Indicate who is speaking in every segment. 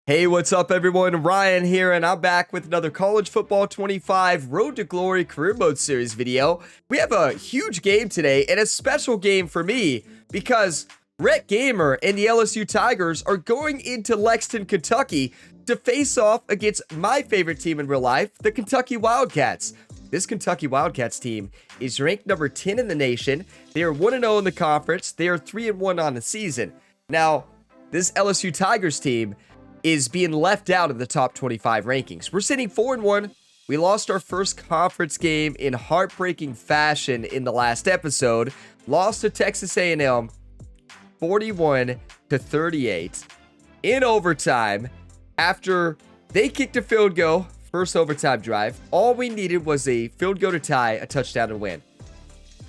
Speaker 1: Hey, what's up everyone? Ryan here, and I'm back with another College Football 25 Road to Glory Career Mode Series video. We have a huge game today, and a special game for me, because Rhett Gamer and the LSU Tigers are going into Lexington, Kentucky to face off against my favorite team in real life, the Kentucky Wildcats. This Kentucky Wildcats team is ranked number 10 in the nation. They are 1-0 in the conference. They are 3-1 on the season. Now, this LSU Tigers team is being left out of the top 25 rankings. We're sitting 4-1. We lost our first conference game in heartbreaking fashion in the last episode. Lost to Texas A&M 41-38 in overtime after they kicked a field goal, first overtime drive. All we needed was a field goal to tie, a touchdown to win.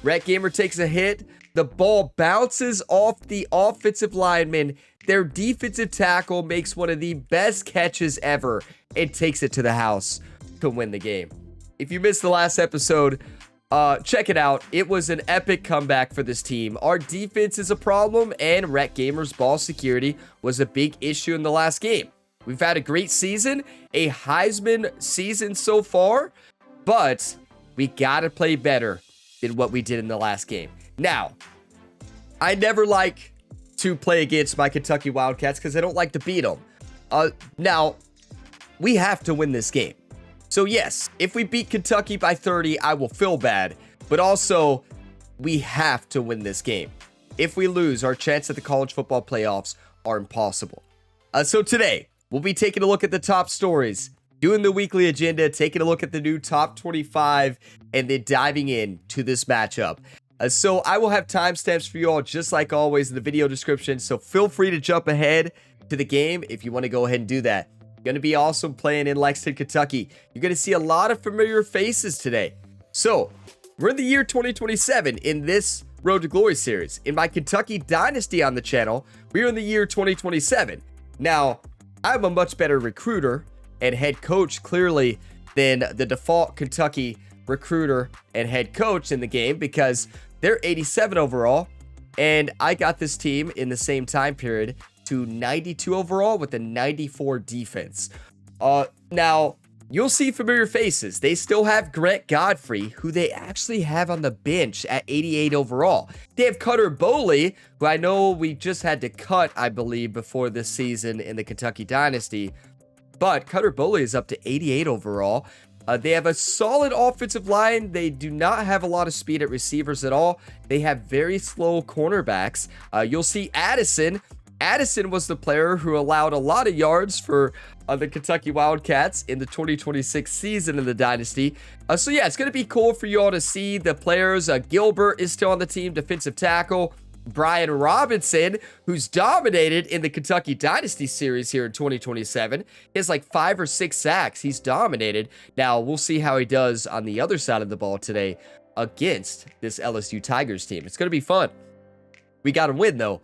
Speaker 1: Rhett Gamer takes a hit. The ball bounces off the offensive lineman. Their defensive tackle makes one of the best catches ever and takes it to the house to win the game. If you missed the last episode, check it out. It was an epic comeback for this team. Our defense is a problem, and Rhett Gamer's ball security was a big issue in the last game. We've had a great season, a Heisman season so far, but we gotta play better than what we did in the last game. Now, I never like to play against my Kentucky Wildcats because I don't like to beat them. Now, we have to win this game. So yes, if we beat Kentucky by 30, I will feel bad. But also, we have to win this game. If we lose, our chance at the college football playoffs are impossible. So today, we'll be taking a look at the top stories, doing the weekly agenda, taking a look at the new top 25, and then diving into this matchup. So I will have timestamps for you all, just like always, in the video description. So feel free to jump ahead to the game if you want to go ahead and do that. Going to be awesome playing in Lexington, Kentucky. You're going to see a lot of familiar faces today. So we're in the year 2027 in this Road to Glory series. In my Kentucky Dynasty on the channel, we're in the year 2027. Now, I'm a much better recruiter and head coach, clearly, than the default Kentucky recruiter and head coach in the game, because they're 87 overall, and I got this team in the same time period to 92 overall with a 94 defense. Now, you'll see familiar faces. They still have Grant Godfrey, who they actually have on the bench at 88 overall. They have Cutter Boley, who I know we just had to cut, I believe, before this season in the Kentucky Dynasty. But Cutter Boley is up to 88 overall. They have a solid offensive line. They do not have a lot of speed at receivers at all. They have very slow cornerbacks. You'll see Addison. Addison was the player who allowed a lot of yards for the Kentucky Wildcats in the 2026 season in the Dynasty. So yeah, it's going to be cool for you all to see the players. Gilbert is still on the team, defensive tackle. Brian Robinson, who's dominated in the Kentucky Dynasty series here in 2027. He has like 5 or 6 sacks. He's dominated. Now, we'll see how he does on the other side of the ball today against this LSU Tigers team. It's going to be fun. We got to win, though.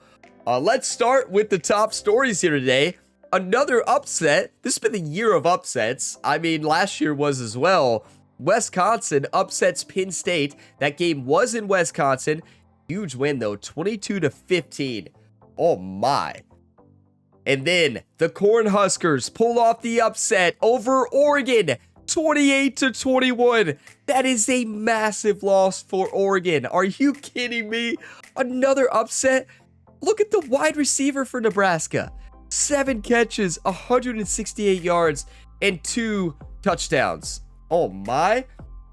Speaker 1: Let's start with the top stories here today. Another upset. This has been the year of upsets. I mean, last year was as well. Wisconsin upsets Penn State. That game was in Wisconsin. Huge win, though, 22-15. Oh, my. And then the Cornhuskers pull off the upset over Oregon, 28-21. That is a massive loss for Oregon. Are you kidding me? Another upset? Look at the wide receiver for Nebraska. 7 catches, 168 yards, and 2 touchdowns. Oh, my.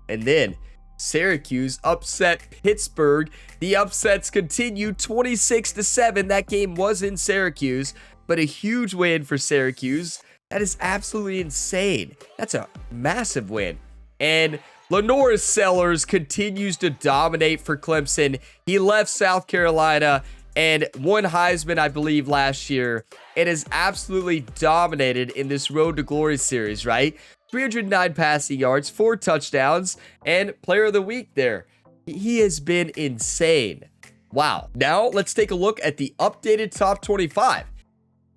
Speaker 1: And then Syracuse upset Pittsburgh. The upsets continue, 26-7. That game was in Syracuse, but a huge win for Syracuse. That is absolutely insane. That's a massive win. And Lenore Sellers continues to dominate for Clemson. He left South Carolina and won Heisman, I believe, last year. It has absolutely dominated in this Road to Glory series, right? 309 passing yards, 4 touchdowns, and player of the week there. He has been insane. Wow. Now, let's take a look at the updated top 25.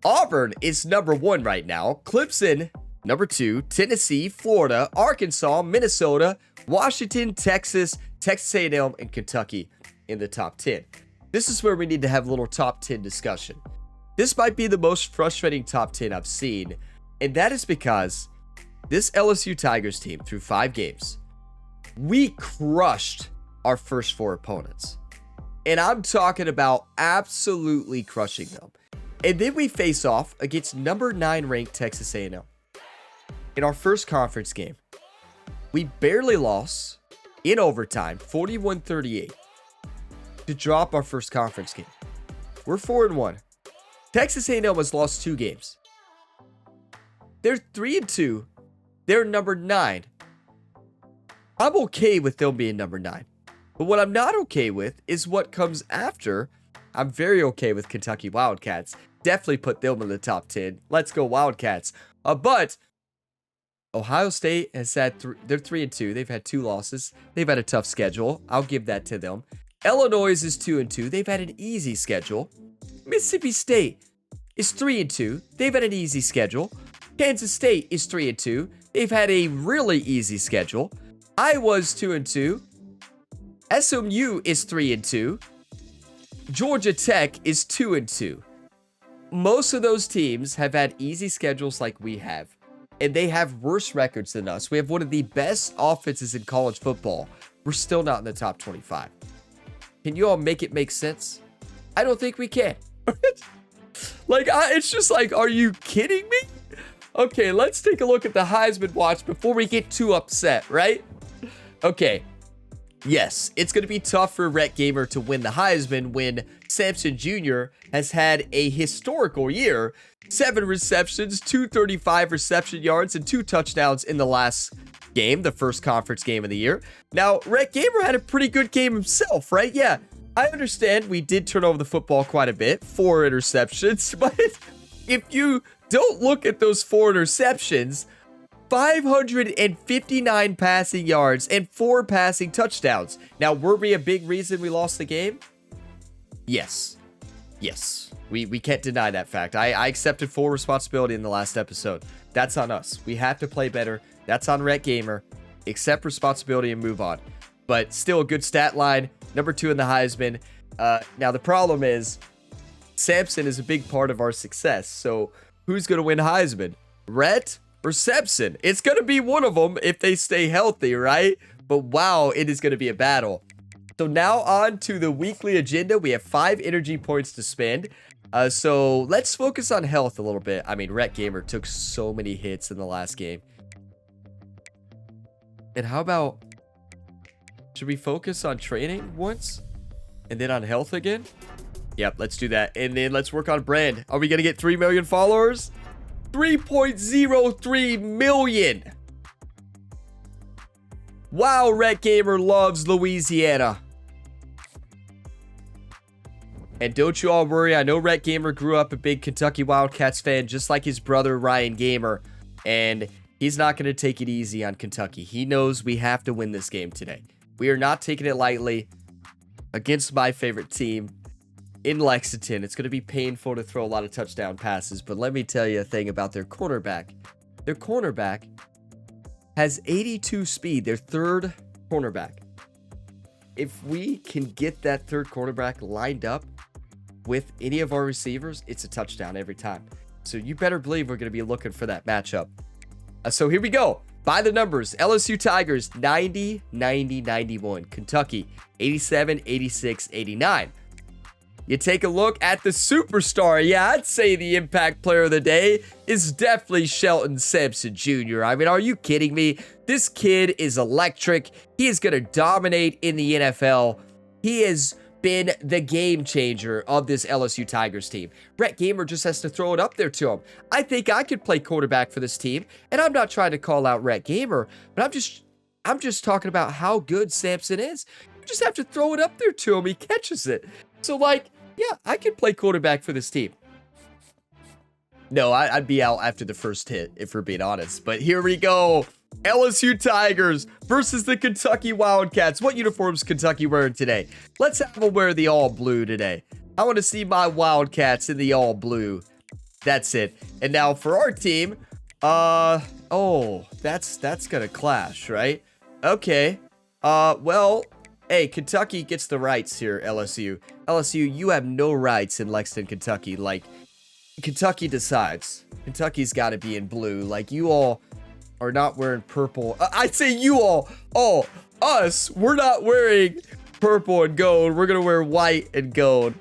Speaker 1: Auburn is number 1 right now. Clemson, number 2. Tennessee, Florida, Arkansas, Minnesota, Washington, Texas, Texas A&M, and Kentucky in the top 10. This is where we need to have a little top 10 discussion. This might be the most frustrating top 10 I've seen, and that is because this LSU Tigers team, through 5 games, we crushed our first 4 opponents. And I'm talking about absolutely crushing them. And then we face off against number 9 ranked Texas A&M. In our first conference game, we barely lost in overtime, 41-38, to drop our first conference game. We're 4-1. Texas A&M has lost 2 games. They're 3-2. They're number 9. I'm okay with them being number 9. But what I'm not okay with is what comes after. I'm very okay with Kentucky Wildcats. Definitely put them in the top 10. Let's go Wildcats. But Ohio State has had, they're 3-2. They've had 2 losses. They've had a tough schedule. I'll give that to them. Illinois is 2-2. They've had an easy schedule. Mississippi State is 3-2. They've had an easy schedule. Kansas State is 3-2. They've had a really easy schedule. Iowa's 2-2. SMU is 3-2. Georgia Tech is 2-2. Most of those teams have had easy schedules like we have, and they have worse records than us. We have one of the best offenses in college football. We're still not in the top 25. Can you all make it make sense? I don't think we can. It's just like, are you kidding me? Okay, let's take a look at the Heisman watch before we get too upset, right? Okay. Yes, it's going to be tough for Rhett Gamer to win the Heisman when Samson Jr. has had a historical year. 7 receptions, 235 reception yards, and 2 touchdowns in the last game, the first conference game of the year. Now, Rhett Gamer had a pretty good game himself, right? Yeah, I understand we did turn over the football quite a bit, 4 interceptions, but if you don't look at those 4 interceptions, 559 passing yards and 4 passing touchdowns. Now, were we a big reason we lost the game? Yes. Yes. We can't deny that fact. I accepted full responsibility in the last episode. That's on us. We have to play better. That's on Rhett Gamer. Accept responsibility and move on. But still a good stat line. Number 2 in the Heisman. Now, the problem is Samson is a big part of our success. So who's going to win Heisman? Rhett or Samson? It's going to be one of them if they stay healthy, right? But wow, it is going to be a battle. So now on to the weekly agenda. We have 5 energy points to spend. So let's focus on health a little bit. I mean, Rhett Gamer took so many hits in the last game. And how about, should we focus on training once and then on health again? Yep, let's do that. And then let's work on brand. Are we going to get 3 million followers? 3.03 million. Wow, Rhett Gamer loves Louisiana. And don't you all worry, I know Rhett Gamer grew up a big Kentucky Wildcats fan, just like his brother Ryan Gamer. And he's not going to take it easy on Kentucky. He knows we have to win this game today. We are not taking it lightly against my favorite team in Lexington. It's going to be painful to throw a lot of touchdown passes, but let me tell you a thing about their cornerback. Their cornerback has 82 speed, their third cornerback. If we can get that third cornerback lined up with any of our receivers, it's a touchdown every time. So you better believe we're going to be looking for that matchup. So here we go. By the numbers, LSU Tigers 90, 90, 91. Kentucky 87, 86, 89. You take a look at the superstar. Yeah, I'd say the impact player of the day is definitely Shelton Sampson Jr. I mean, are you kidding me? This kid is electric. He is going to dominate in the NFL. He has been the game changer of this LSU Tigers team. Rhett Gamer just has to throw it up there to him. I think I could play quarterback for this team, and I'm not trying to call out Rhett Gamer, but I'm just talking about how good Sampson is. You just have to throw it up there to him. He catches it. So, like, yeah, I could play quarterback for this team. No, I'd be out after the first hit, if we're being honest. But here we go. LSU Tigers versus the Kentucky Wildcats. What uniforms Kentucky wearing today? Let's have them wear the all blue today. I want to see my Wildcats in the all blue. That's it. And now for our team, oh, that's gonna clash, right? Okay. Well, hey, Kentucky gets the rights here, LSU. LSU, you have no rights in Lexington, Kentucky. Like, Kentucky decides. Kentucky's got to be in blue. Like, you all are not wearing purple. I'd say you all. Oh, us. We're not wearing purple and gold. We're going to wear white and gold.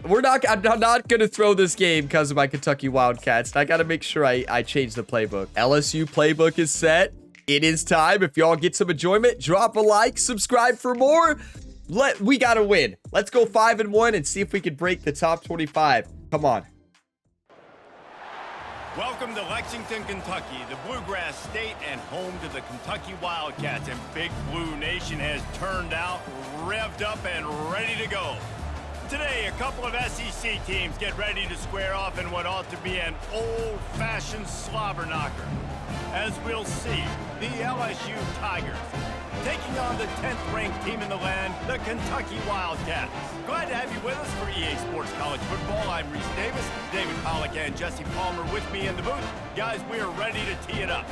Speaker 1: I'm not going to throw this game because of my Kentucky Wildcats. I got to make sure I change the playbook. LSU playbook is set. It is time. If y'all get some enjoyment, drop a like, subscribe for more. We got to win. Let's go 5-1 and see if we can break the top 25. Come on.
Speaker 2: Welcome to Lexington, Kentucky, the Bluegrass State and home to the Kentucky Wildcats. And Big Blue Nation has turned out, revved up, and ready to go. Today, a couple of SEC teams get ready to square off in what ought to be an old-fashioned slobber knocker. As we'll see, the LSU Tigers taking on the 10th-ranked team in the land, the Kentucky Wildcats. Glad to have you with us for EA Sports College Football. I'm Reese Davis, David Pollack and Jesse Palmer with me in the booth. Guys, we are ready to tee it up.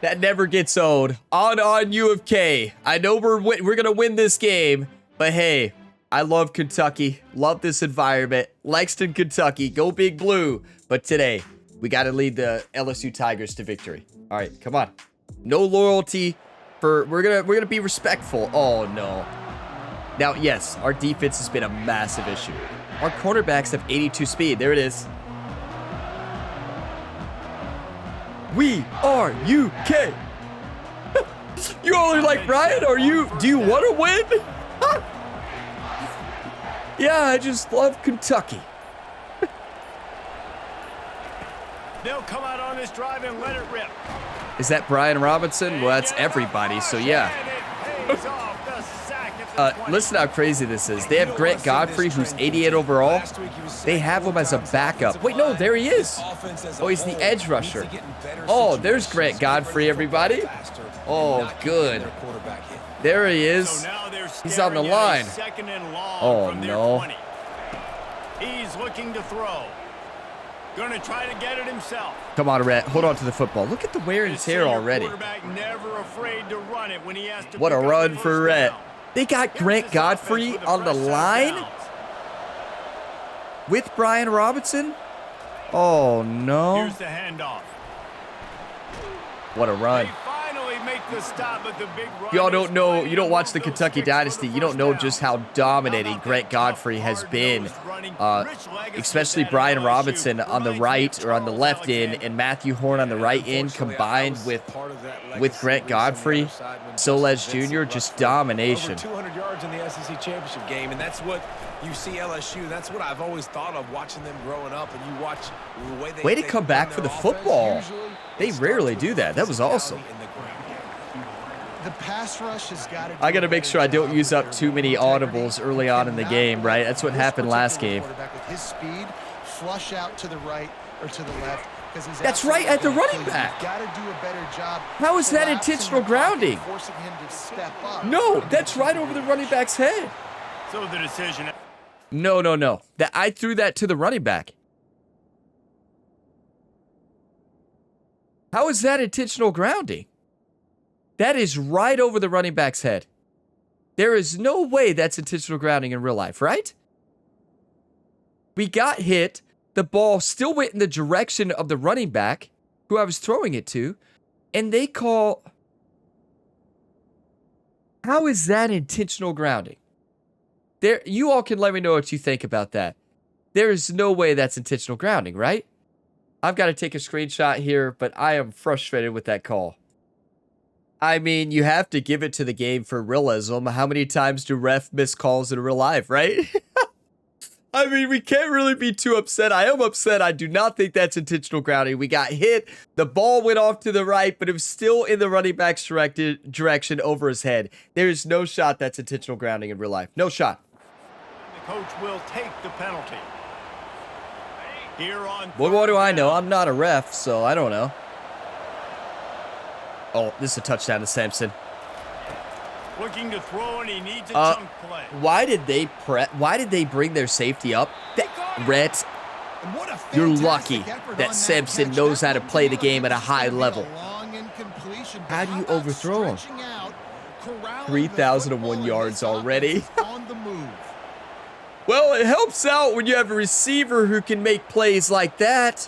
Speaker 1: That never gets old. On U of K. I know we're going to win this game, but hey, I love Kentucky. Love this environment. Lexington, Kentucky. Go Big Blue. But today, we got to lead the LSU Tigers to victory. All right, come on. No loyalty for we're going to be respectful. Oh no. Now, yes, our defense has been a massive issue. Our cornerbacks have 82 speed. There it is. We are UK. You all are like, Brian, do you want to win? Yeah, I just love Kentucky.
Speaker 2: They'll come out on this drive and let it rip.
Speaker 1: Is that Brian Robinson? Well, that's everybody, so yeah. Listen how crazy this is. They have Grant Godfrey, who's 88 overall. They have him as a backup. Wait, no, there he is. Oh, he's the edge rusher. Oh, there's Grant Godfrey, everybody. Oh, good. There he is. He's on the line. Oh, no.
Speaker 2: He's looking to throw. Gonna try to get it himself.
Speaker 1: Come on, Rhett. Hold on to the football. Look at the wear and tear already.
Speaker 2: Never afraid to run it when he has to.
Speaker 1: What a run for Rhett. They got Grant Godfrey on the line with Brian Robinson. Oh, no.
Speaker 2: Here's the handoff.
Speaker 1: What a run. Y'all don't know, you don't watch the Kentucky Dynasty, you don't know just how dominating Grant Godfrey has been, especially Brian Robinson on the right or on the left end and Matthew Horn on the right end combined with Grant Godfrey, Soles Jr., just domination.
Speaker 3: Over 200 yards in the SEC championship game, and that's what you see LSU. That's what I've always thought of watching them growing up, and you watch the way they
Speaker 1: way to come back for the football. They rarely do that. That was awesome.
Speaker 4: The pass rush has got to.
Speaker 1: I got to make sure I don't use up too many audibles early on in the game, right? That's what happened last game.
Speaker 4: With his speed, flush out to the right or to the left.
Speaker 1: That's right, at the running back.
Speaker 4: Got to do a better job.
Speaker 1: How is that intentional grounding?
Speaker 4: Forcing him to step up.
Speaker 1: No, that's right over the running back's head.
Speaker 2: So the decision.
Speaker 1: No. That I threw that to the running back. How is that intentional grounding? That is right over the running back's head. There is no way that's intentional grounding in real life, right? We got hit. The ball still went in the direction of the running back, who I was throwing it to, and they call... How is that intentional grounding? You all can let me know what you think about that. There is no way that's intentional grounding, right? I've got to take a screenshot here, but I am frustrated with that call. I mean, you have to give it to the game for realism. How many times do ref miss calls in real life, right? I mean, we can't really be too upset. I am upset. I do not think that's intentional grounding. We got hit. The ball went off to the right, but it was still in the running back's direction over his head. There is no shot that's intentional grounding in real life. No shot.
Speaker 2: The coach will take the penalty. Here on
Speaker 1: what do I know? I'm not a ref, so I don't know. Oh, this is a touchdown to Sampson.
Speaker 2: Looking to throw, and he needs a chunk play.
Speaker 1: Why did they bring their safety up? Rhett, you're lucky that Sampson knows how to play the game at a high level.
Speaker 4: completion.
Speaker 1: How do you overthrow him? 3,001 yards already.
Speaker 4: On the move.
Speaker 1: Well, it helps out when you have a receiver who can make plays like that.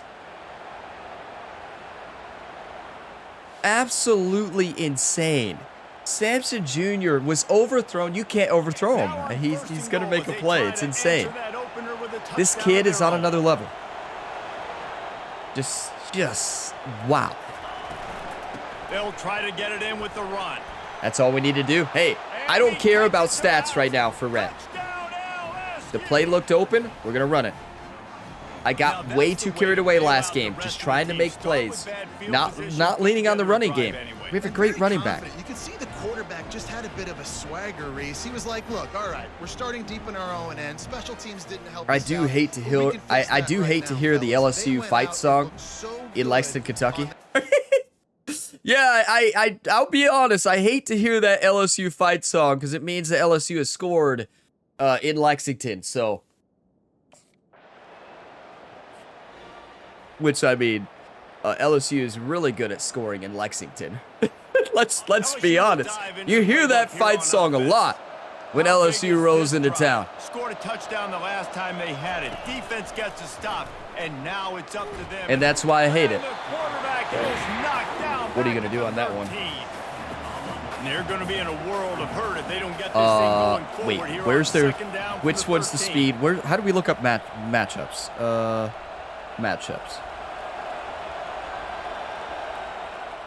Speaker 1: Absolutely insane. Samson Jr. was overthrown. You can't overthrow him. He's going to make a play. It's insane. This kid is on another level. Just wow.
Speaker 2: They'll try to get it in with the run.
Speaker 1: That's all we need to do. Hey, I don't care about stats right now for Red. The play looked open. We're going to run it. I got way too carried away last game, just trying to make plays, not leaning on the running game. We have a great running back.
Speaker 4: You can see the quarterback just had a bit of a swagger, Reese. He was like, look, all right, we're starting deep in our own end. Special teams didn't help
Speaker 1: I do hate to hear the LSU fight song in Lexington, Kentucky. Yeah, I'll be honest. I hate to hear that LSU fight song because it means that LSU has scored in Lexington. So, which I mean, LSU is really good at scoring in Lexington. let's be honest. You hear that fight song a lot when LSU rolls into town.
Speaker 2: Scored a touchdown the last time they had it. Defense gets a stop, and now it's up to them.
Speaker 1: And that's why I hate it.
Speaker 2: The quarterback is knocked down.
Speaker 1: What are you going to do on that one?
Speaker 2: They're going to be in a world of hurt if they don't get this thing going forward.
Speaker 1: Wait,
Speaker 2: here
Speaker 1: where's
Speaker 2: on
Speaker 1: their,
Speaker 2: second down
Speaker 1: which
Speaker 2: for
Speaker 1: one's the
Speaker 2: 13.
Speaker 1: speed? How do we look up matchups? Matchups.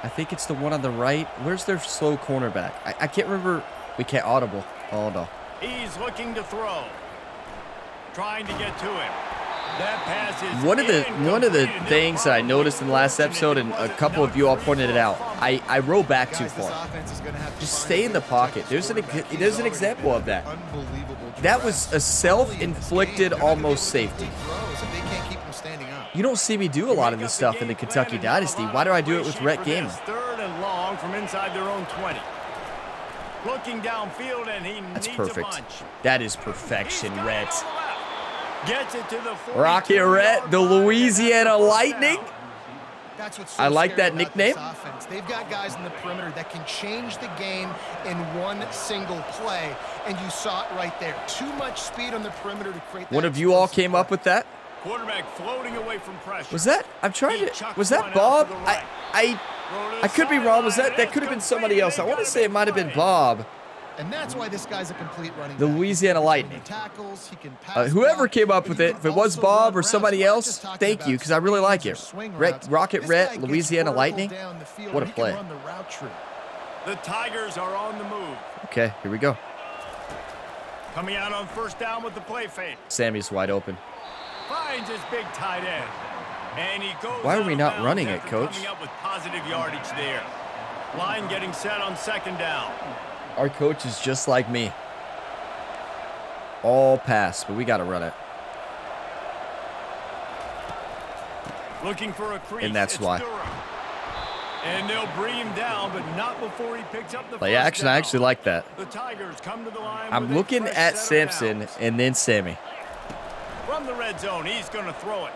Speaker 1: I think it's the one on the right. Where's their slow cornerback? I can't remember. We can't audible. Oh, no.
Speaker 2: He's looking to throw. Trying to get to him. That pass is
Speaker 1: One of the
Speaker 2: incomplete.
Speaker 1: things that I noticed in the last episode, and a couple of you all pointed it out, I roll back too far. Just stay in the pocket. There's an example of that. That was a self-inflicted almost safety. You don't see me do a lot of this stuff in the Kentucky Dynasty. Why do I do it with Rhett Gamer?
Speaker 2: Third and long from inside their own 20. Looking downfield, and he
Speaker 1: That's
Speaker 2: needs
Speaker 1: perfect.
Speaker 2: a bunch.
Speaker 1: That is perfection, Rhett.
Speaker 2: Gets it to the 42-yard
Speaker 1: Rocket Rhett, the Louisiana Lightning.
Speaker 4: That's what's so
Speaker 1: I like
Speaker 4: scary
Speaker 1: that
Speaker 4: about
Speaker 1: nickname.
Speaker 4: this offense. They've got guys in the perimeter that can change the game in one single play, and you saw it right there. Too much speed on the perimeter to create that.
Speaker 1: One of you all
Speaker 4: explosive
Speaker 1: came up with that?
Speaker 2: Quarterback floating away from pressure.
Speaker 1: Was that? I'm trying to. Was that Bob? I could be wrong. Was that could have been somebody else? I want to say it might have been Bob.
Speaker 4: And that's why this guy's a complete running
Speaker 1: The
Speaker 4: back.
Speaker 1: Louisiana
Speaker 4: He can
Speaker 1: Lightning.
Speaker 4: make tackles, he can pass
Speaker 1: Whoever
Speaker 4: block,
Speaker 1: came up
Speaker 4: but
Speaker 1: with
Speaker 4: he
Speaker 1: it,
Speaker 4: can
Speaker 1: if it was
Speaker 4: also
Speaker 1: Bob
Speaker 4: run
Speaker 1: or somebody
Speaker 4: routes. We're not
Speaker 1: else,
Speaker 4: just talking
Speaker 1: thank you,
Speaker 4: about
Speaker 1: because I really like
Speaker 4: screens
Speaker 1: it.
Speaker 4: or swing routes.
Speaker 1: Rocket
Speaker 4: This
Speaker 1: Rhett,
Speaker 4: guy gets
Speaker 1: Louisiana
Speaker 4: vertical
Speaker 1: Lightning.
Speaker 4: down the field.
Speaker 1: What a
Speaker 4: He can
Speaker 1: play.
Speaker 4: run the route tree.
Speaker 2: The Tigers are on the move.
Speaker 1: Okay, here we go.
Speaker 2: Coming out on first down with the play fake.
Speaker 1: Sammy's wide open.
Speaker 2: Finds his big tight end. And he goes
Speaker 1: Why are
Speaker 2: out
Speaker 1: we
Speaker 2: of
Speaker 1: not
Speaker 2: bounds
Speaker 1: running it,
Speaker 2: after
Speaker 1: Coach?
Speaker 2: coming up with positive yardage there. Line getting set on second down.
Speaker 1: Our coach is just like me. All pass, but we got to run it.
Speaker 2: Looking for a crease.
Speaker 1: And that's
Speaker 2: It's
Speaker 1: why.
Speaker 2: Durham. And they'll bring him down, but not before he picks up the
Speaker 1: Play
Speaker 2: first
Speaker 1: action,
Speaker 2: down.
Speaker 1: I actually like that.
Speaker 2: The Tigers come to the line
Speaker 1: I'm
Speaker 2: with a
Speaker 1: looking
Speaker 2: fresh
Speaker 1: at
Speaker 2: set of
Speaker 1: Samson
Speaker 2: downs.
Speaker 1: and then Sammy.
Speaker 2: From the red zone, he's going to throw it.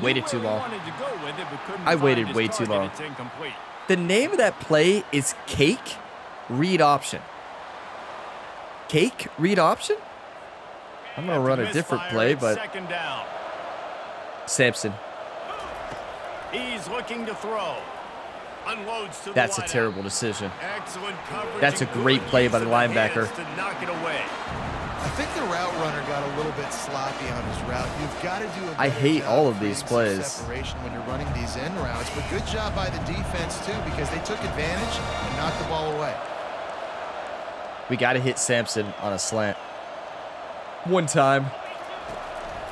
Speaker 1: Waited
Speaker 2: Knew
Speaker 1: too
Speaker 2: where he
Speaker 1: long.
Speaker 2: wanted to go with it, but couldn't
Speaker 1: I
Speaker 2: find
Speaker 1: waited
Speaker 2: his
Speaker 1: way too
Speaker 2: target.
Speaker 1: long.
Speaker 2: It's incomplete.
Speaker 1: The name of that play is Cake Read Option. Cake Read Option? I'm going to run a different
Speaker 2: Misfire
Speaker 1: play,
Speaker 2: at
Speaker 1: but
Speaker 2: second down.
Speaker 1: Samson.
Speaker 2: He's looking to throw. Unloads to
Speaker 1: That's
Speaker 2: the
Speaker 1: a
Speaker 2: wideout.
Speaker 1: terrible decision.
Speaker 2: Excellent coverage.
Speaker 1: That's a
Speaker 2: and
Speaker 1: great
Speaker 2: good
Speaker 1: play
Speaker 2: use
Speaker 1: by the
Speaker 2: of
Speaker 1: linebacker.
Speaker 2: hands to knock it away.
Speaker 4: I think the route runner got a little bit sloppy on his route. You've got to do a
Speaker 1: I
Speaker 4: better
Speaker 1: hate
Speaker 4: job
Speaker 1: all of these
Speaker 4: creating some
Speaker 1: plays.
Speaker 4: separation when you're running these end routes, but good job by the defense too, because they took advantage and knocked the ball away.
Speaker 1: We got to hit Samson on a slant. One time.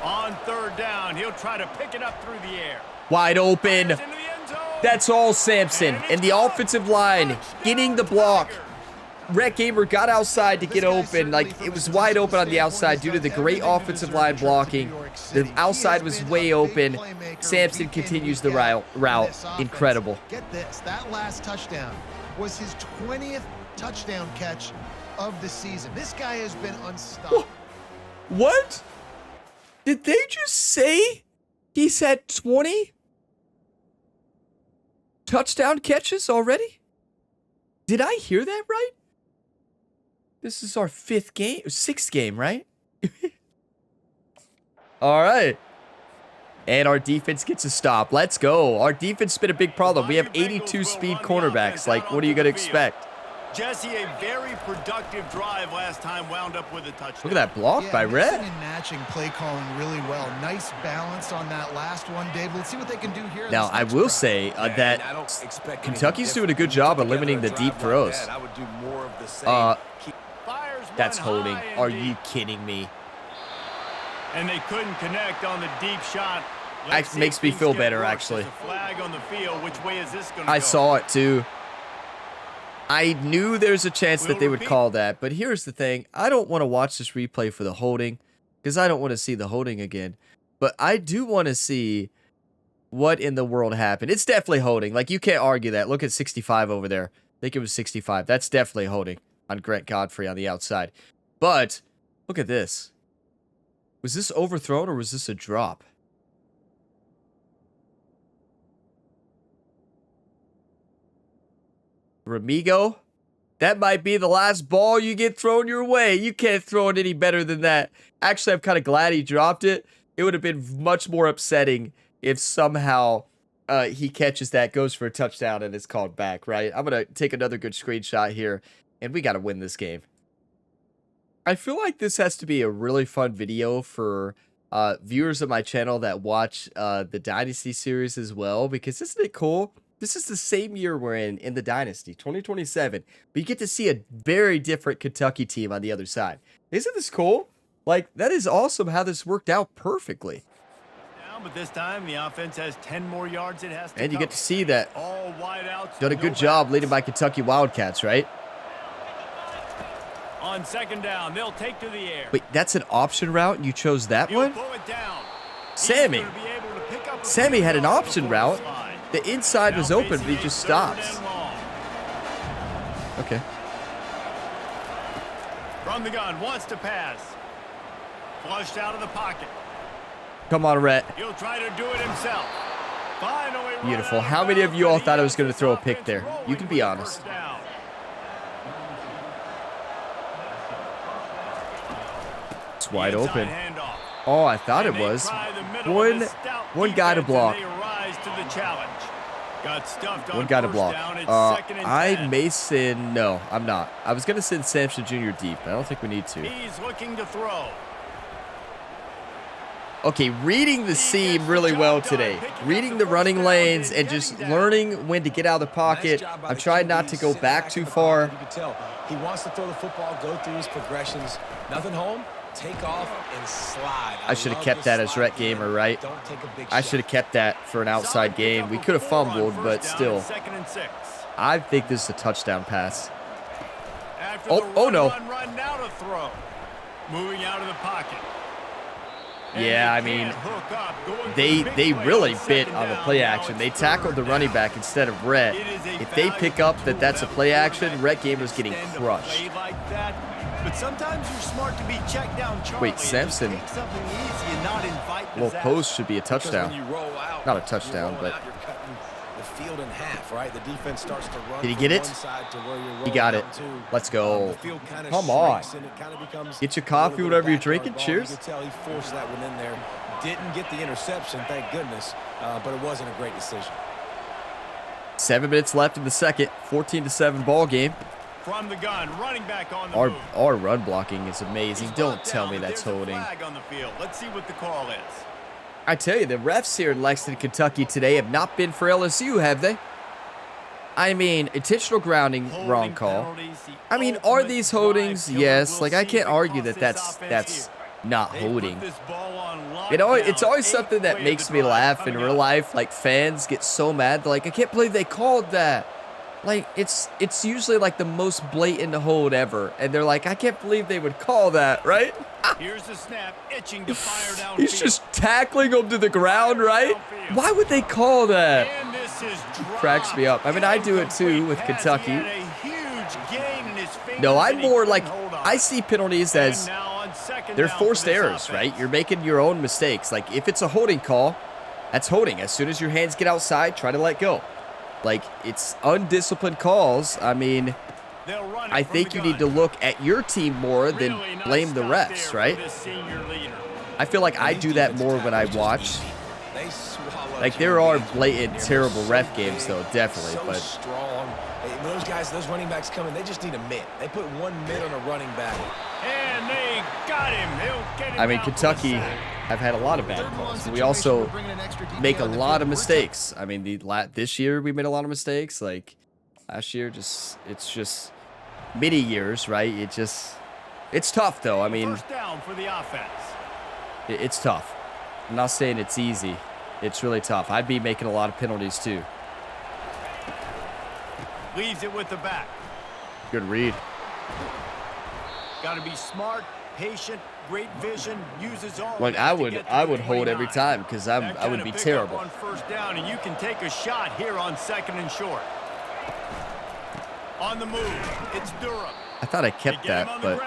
Speaker 2: On third down, he'll try to pick it up through the air.
Speaker 1: Wide open.
Speaker 2: Into the end zone.
Speaker 1: That's all Samson. And the offensive line getting the block. Rhett Gamer got outside to get open. Like, it was wide open on the outside due to the great offensive line blocking. The outside was way open. Samson continues the route. Incredible.
Speaker 4: Get this, that last touchdown was his 20th touchdown catch of the season. This guy has been unstoppable.
Speaker 1: What? Did they just say he's had 20? touchdown catches already? Did I hear that right? This is our 6th game, right? All right. And our defense gets a stop. Let's go. Our defense has been a big problem. We have 82 speed cornerbacks. Like, what are you going to expect?
Speaker 2: Jesse, a very productive drive last time wound up with a touchdown.
Speaker 1: Look at that block by Red.
Speaker 4: Mixing and matching play calling really well. Nice balance on that last one, Dave. Let's see what they can do here.
Speaker 1: Now, I will say that Kentucky's doing a good job of limiting the deep throws.
Speaker 3: I would do more of the same.
Speaker 1: That's holding. Are you kidding me?
Speaker 2: And they couldn't connect on the deep shot.
Speaker 1: It makes me feel better, actually.
Speaker 2: Flag on the field. Which way is this going to go?
Speaker 1: I saw it, too. I knew there's a chance that they would call that, but here's the thing. I don't want to watch this replay for the holding because I don't want to see the holding again. But I do want to see what in the world happened. It's definitely holding. Like, you can't argue that. Look at 65 over there. I think it was 65. That's definitely holding on Grant Godfrey on the outside. But look at this. Was this overthrown or was this a drop? Ramigo, that might be the last ball you get thrown your way. You can't throw it any better than that. Actually, I'm kind of glad he dropped it. It would have been much more upsetting if somehow he catches that, goes for a touchdown, and it's called back, right? I'm going to take another good screenshot here, and we got to win this game. I feel like this has to be a really fun video for viewers of my channel that watch the Dynasty series as well, because isn't it cool? This is the same year we're in the Dynasty, 2027. But you get to see a very different Kentucky team on the other side. Isn't this cool? Like, that is awesome how this worked out perfectly.
Speaker 2: But this time, the offense has 10 more yards it has to
Speaker 1: and you get
Speaker 2: cover.
Speaker 1: to see that.
Speaker 2: All wide outs,
Speaker 1: Done a good job leading by Kentucky Wildcats, right?
Speaker 2: On second down, they'll take to the air.
Speaker 1: Wait, that's an option route and you chose that
Speaker 2: He'll
Speaker 1: one?
Speaker 2: pull it down.
Speaker 1: Sammy.
Speaker 2: He's gonna be able to pick up a
Speaker 1: Sammy had an
Speaker 2: first down
Speaker 1: option
Speaker 2: before the
Speaker 1: route.
Speaker 2: slide.
Speaker 1: The inside was
Speaker 2: Now
Speaker 1: open, but he
Speaker 2: facing
Speaker 1: just
Speaker 2: a third
Speaker 1: stops.
Speaker 2: and long.
Speaker 1: Okay.
Speaker 2: From the gun, wants to pass. Flushed out of the pocket.
Speaker 1: Come on, Rhett.
Speaker 2: He'll try to do it himself. Finally run
Speaker 1: Beautiful.
Speaker 2: out
Speaker 1: How many of
Speaker 2: bounds,
Speaker 1: you all
Speaker 2: and he
Speaker 1: thought I was
Speaker 2: has
Speaker 1: going to
Speaker 2: this
Speaker 1: throw a pick
Speaker 2: offense
Speaker 1: there?
Speaker 2: rolling
Speaker 1: You can be
Speaker 2: with the
Speaker 1: honest.
Speaker 2: first down.
Speaker 1: It's wide
Speaker 2: Inside
Speaker 1: open.
Speaker 2: handoff.
Speaker 1: Oh, I thought it
Speaker 2: And they
Speaker 1: was.
Speaker 2: try the middle of this stout
Speaker 1: One guy to
Speaker 2: defense,
Speaker 1: block.
Speaker 2: and they rise to the challenge. Got stuffed on
Speaker 1: One guy to
Speaker 2: first
Speaker 1: block.
Speaker 2: down. It's second and
Speaker 1: I
Speaker 2: 10.
Speaker 1: may send... No, I'm not. I was going to send Samson Jr. deep, but I don't think we need to.
Speaker 2: He's looking to throw.
Speaker 1: Okay, reading the seam really well today. Reading the running lanes and just learning when to get out of the pocket. I'm trying not to go back too far.
Speaker 3: You can tell he wants to throw the football, go through his progressions. Nothing home, take off and slide.
Speaker 1: I should have kept that as Rhett Gamer, right?
Speaker 3: Don't take a big
Speaker 1: I should have kept that for an outside gain. We could have fumbled, but still.
Speaker 2: Second and 6.
Speaker 1: I think this is a touchdown pass.
Speaker 2: After
Speaker 1: Oh,
Speaker 2: the
Speaker 1: oh no.
Speaker 2: Run, now to throw. Moving out of the pocket. And
Speaker 1: Yeah, I
Speaker 2: they
Speaker 1: mean,
Speaker 2: can't hook up, going for
Speaker 1: They
Speaker 2: the big play
Speaker 1: really
Speaker 2: on
Speaker 1: bit
Speaker 2: second
Speaker 1: on the
Speaker 2: down.
Speaker 1: play
Speaker 2: Now
Speaker 1: action. They
Speaker 2: it's
Speaker 1: tackled the
Speaker 2: third
Speaker 1: running
Speaker 2: down.
Speaker 1: back instead of Rhett.
Speaker 2: It is a
Speaker 1: If they pick up that that's a play action, Rhett Gamer's getting crushed.
Speaker 2: Like that. But sometimes you're smart to be checked down, Charlie.
Speaker 1: Wait, Samson.
Speaker 2: Take something easy and not invite
Speaker 1: Well,
Speaker 2: disaster.
Speaker 1: post should be a
Speaker 3: Because
Speaker 1: touchdown.
Speaker 3: when you roll out,
Speaker 1: Not a touchdown,
Speaker 3: you're
Speaker 1: but-
Speaker 3: rolling out, you're cutting the field in half, right? The defense starts to run
Speaker 1: Did he
Speaker 3: from
Speaker 1: get it?
Speaker 3: one side to where you're
Speaker 1: He
Speaker 3: rolling
Speaker 1: got it.
Speaker 3: out to.
Speaker 1: Let's go.
Speaker 3: The field kinda
Speaker 1: Come on.
Speaker 3: shrinks and it kinda becomes
Speaker 1: Get your
Speaker 3: a
Speaker 1: coffee,
Speaker 3: little bit of
Speaker 1: whatever you're
Speaker 3: backyard
Speaker 1: drinking.
Speaker 3: ball.
Speaker 1: Cheers.
Speaker 3: You can tell he forced that one in there. Didn't get the interception, thank goodness, but it wasn't a great decision.
Speaker 1: 7 minutes left in the second. 14-7 ball game.
Speaker 2: From the gun, running back on the
Speaker 1: Our
Speaker 2: move.
Speaker 1: our run blocking is amazing.
Speaker 2: He's
Speaker 1: Don't
Speaker 2: brought
Speaker 1: tell
Speaker 2: down,
Speaker 1: me
Speaker 2: but
Speaker 1: that's
Speaker 2: there's a
Speaker 1: holding.
Speaker 2: flag on the field. Let's see what the call is.
Speaker 1: I tell you, the refs here in Lexington, Kentucky today have not been for LSU, have they? I mean, intentional grounding,
Speaker 2: Holding
Speaker 1: wrong call.
Speaker 2: penalties, the
Speaker 1: I mean, are
Speaker 2: ultimate
Speaker 1: these
Speaker 2: drive
Speaker 1: holdings?
Speaker 2: killer.
Speaker 1: Yes.
Speaker 2: We'll
Speaker 1: Like, I
Speaker 2: see if
Speaker 1: can't
Speaker 2: it
Speaker 1: argue
Speaker 2: costs
Speaker 1: that
Speaker 2: this
Speaker 1: that's
Speaker 2: offense
Speaker 1: not
Speaker 2: here. They
Speaker 1: holding.
Speaker 2: put this ball on
Speaker 1: It's
Speaker 2: lockdown.
Speaker 1: always something that
Speaker 2: Eighth
Speaker 1: makes
Speaker 2: play
Speaker 1: me
Speaker 2: of the drive
Speaker 1: laugh in
Speaker 2: coming
Speaker 1: real
Speaker 2: up.
Speaker 1: life. Like, fans get so mad. They're like, I can't believe they called that. Like, it's usually like the most blatant hold ever. And they're like, I can't believe they would call that, right?
Speaker 2: Here's the snap, itching to fire downfield.
Speaker 1: He's just tackling him to the ground, right? Why would they call that?
Speaker 2: And this is
Speaker 1: Cracks me up. I mean, I do it too with
Speaker 2: Incomplete pass.
Speaker 1: Kentucky.
Speaker 2: He had a huge gain in his fingers
Speaker 1: No, I'm
Speaker 2: that he
Speaker 1: more
Speaker 2: couldn't
Speaker 1: like,
Speaker 2: hold on.
Speaker 1: I see penalties
Speaker 2: And
Speaker 1: as
Speaker 2: now on second
Speaker 1: they're
Speaker 2: down for
Speaker 1: forced
Speaker 2: this
Speaker 1: errors,
Speaker 2: offense.
Speaker 1: right? You're making your own mistakes. Like, if it's a holding call, that's holding. As soon as your hands get outside, try to let go. Like, it's undisciplined calls. I mean, I think you need to look at your team more than blame the refs, right? I feel like I do that more when I watch. Like, there are blatant, terrible ref games, though, definitely. But
Speaker 3: strong. When those guys, those running backs come in, they just need a mitt. They put 1 mitt on a running back.
Speaker 2: And they got him. He'll get him.
Speaker 1: I mean, Kentucky have had a lot of bad calls. We also make a lot of mistakes. I mean, this year we made a lot of mistakes. Like, last year, it's just many years, right? It's tough, though. I mean,
Speaker 2: First down for the offense.
Speaker 1: it's tough. I'm not saying it's easy. It's really tough. I'd be making a lot of penalties, too.
Speaker 2: Leaves it with the back.
Speaker 1: Good read.
Speaker 2: Got to be smart, patient, great vision, uses all.
Speaker 1: Like, I would hold every time because I would be terrible.
Speaker 2: On first down, and you can take a shot here on 2nd and short. On the move, it's Durham.
Speaker 1: I thought I kept that, but